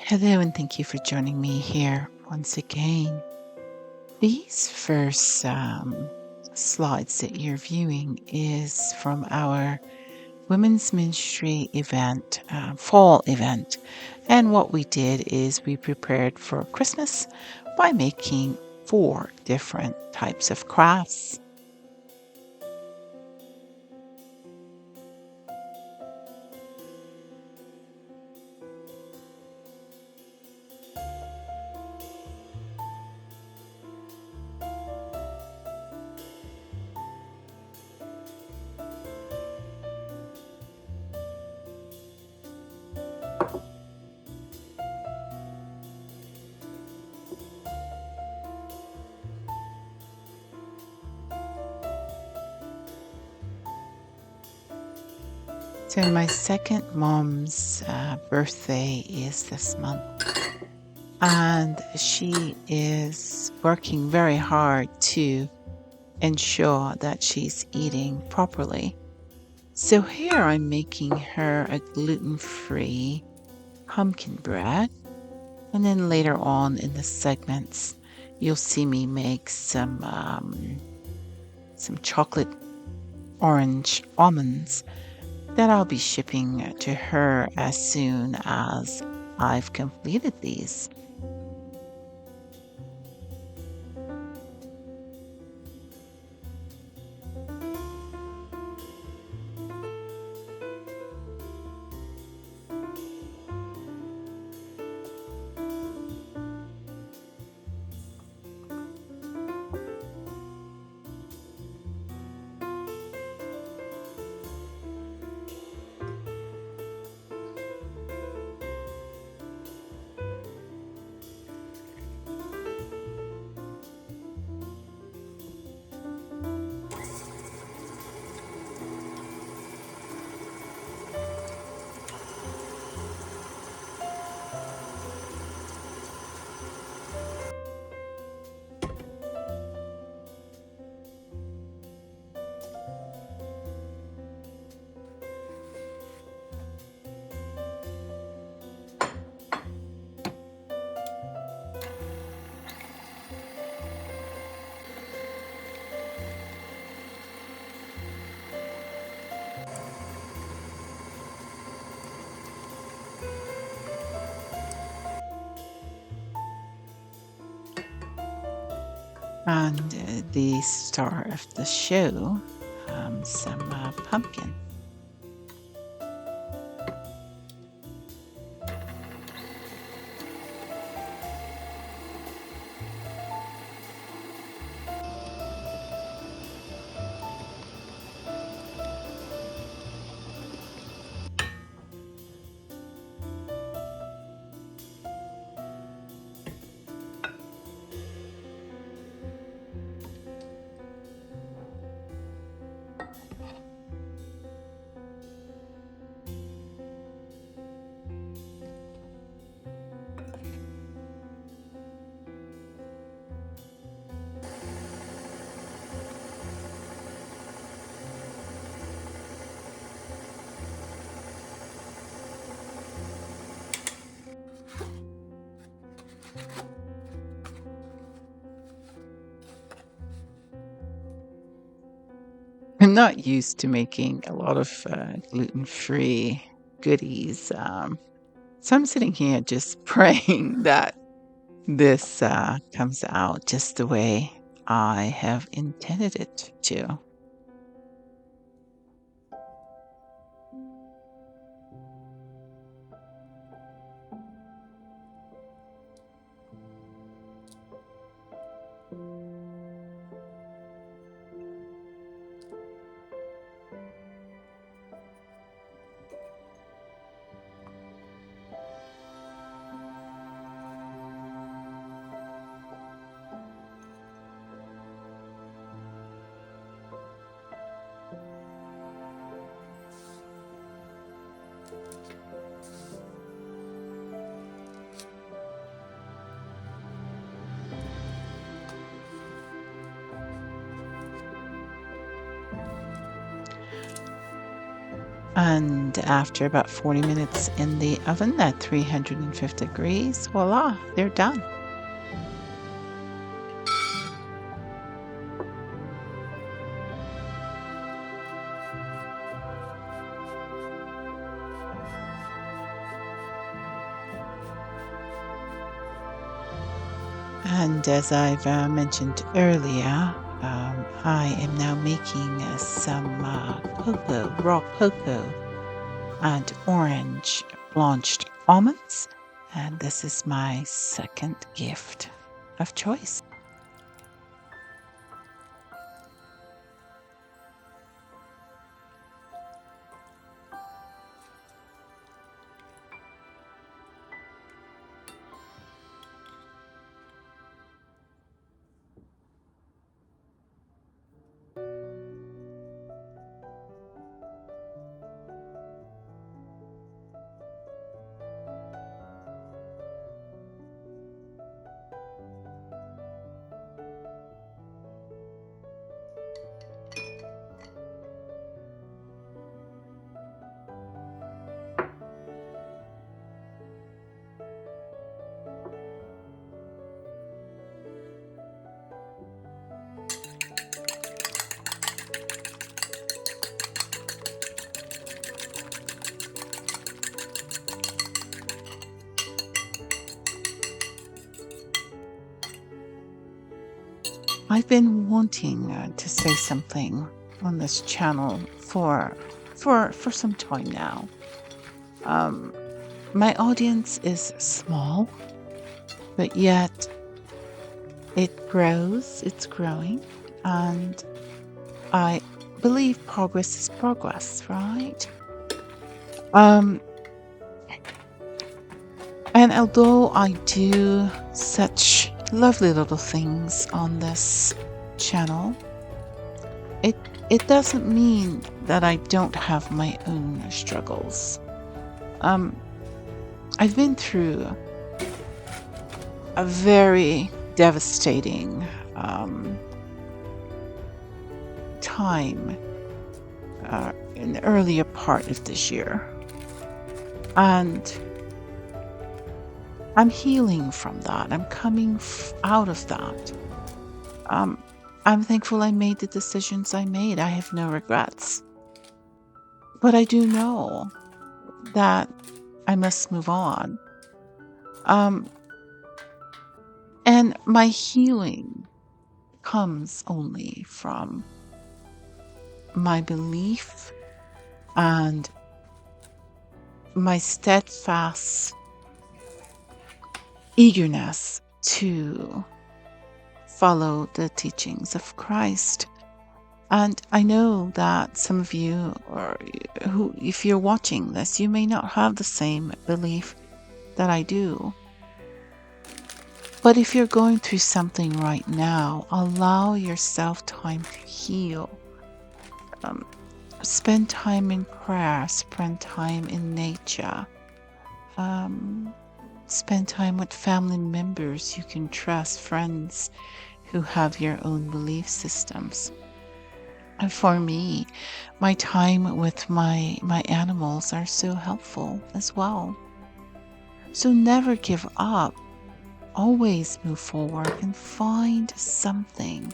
Hello, and thank you for joining me here once again. These first slides that you're viewing is from our Women's Ministry event, fall event. And what we did is we prepared for Christmas by making 4 different types of crafts. So my second mom's birthday is this month, and she is working very hard to ensure that she's eating properly. So here I'm making her a gluten-free pumpkin bread, and then later on in the segments, you'll see me make some chocolate orange almonds that I'll be shipping to her as soon as I've completed these. And the star of the show, some pumpkin. I'm not used to making a lot of gluten-free goodies. So I'm sitting here just praying that this comes out just the way I have intended it to. And after about 40 minutes in the oven at 350 degrees, voila, they're done. And as I've mentioned earlier, I am now making some cocoa, raw cocoa, and orange blanched almonds. And this is my second gift of choice. I've been wanting to say something on this channel for some time now. Um, my audience is small, but yet it grows. It's growing, and I believe progress is progress, right? Um, and although I do such lovely little things on this channel, it it doesn't mean that I don't have my own struggles. Um, I've been through a very devastating time in the earlier part of this year, and I'm healing from that. I'm coming out of that. Um, I'm thankful I made the decisions I made. I have no regrets. But I do know that I must move on. Um, and my healing comes only from my belief and my steadfast eagerness to follow the teachings of Christ. And I know that some of you, or who, if you're watching this, you may not have the same belief that I do. But if you're going through something right now, allow yourself time to heal. Spend time in prayer, spend time in nature, spend time with family members you can trust, friends who have your own belief systems. And for me, my time with my animals are so helpful as well. So never give up. Always move forward and find something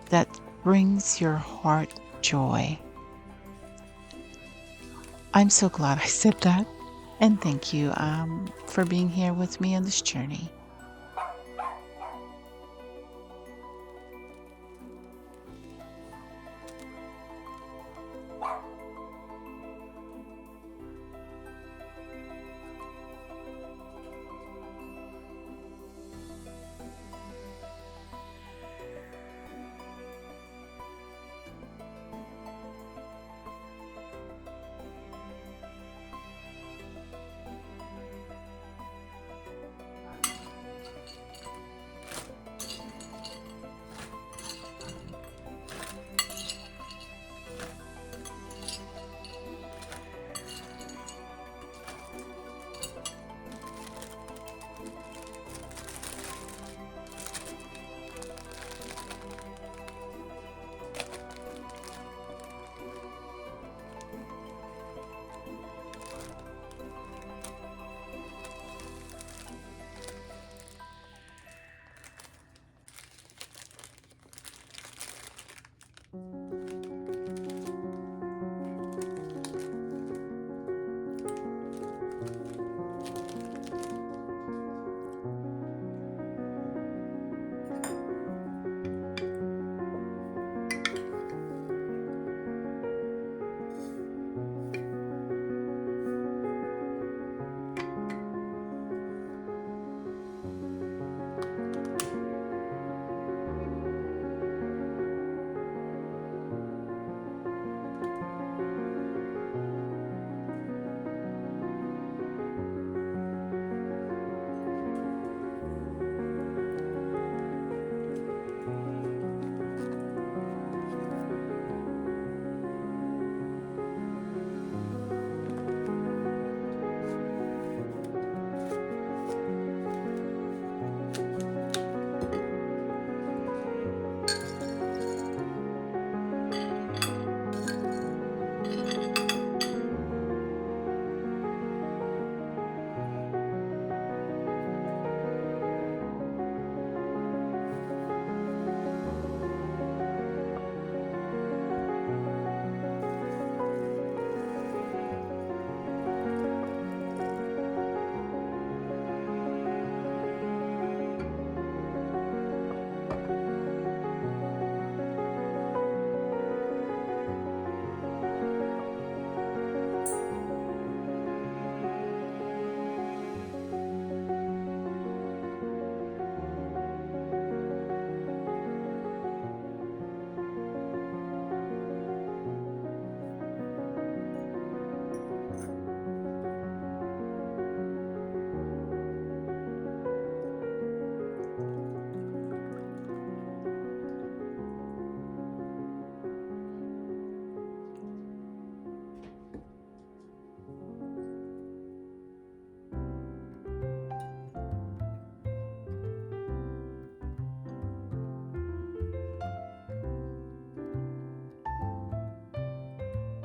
that brings your heart joy. I'm so glad I said that. And thank you for being here with me on this journey.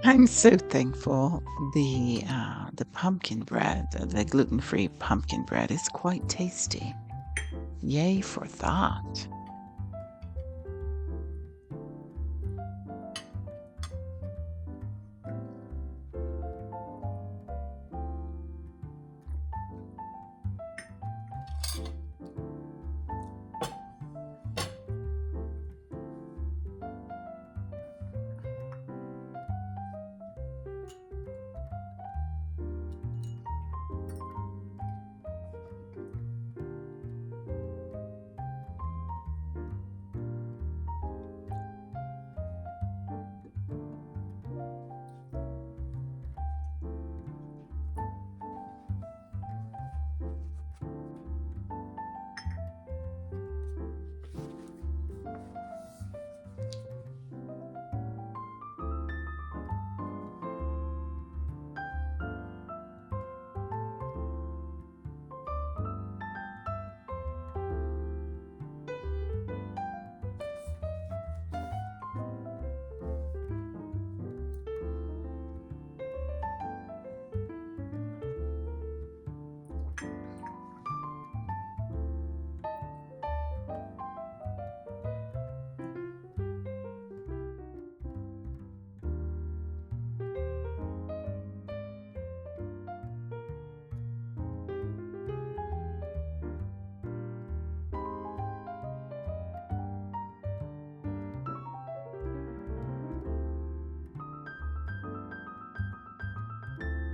I'm so thankful. The pumpkin bread, the gluten-free pumpkin bread, is quite tasty. Yay for that.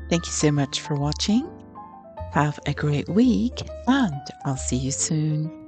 Thank you so much for watching. Have a great week, and I'll see you soon.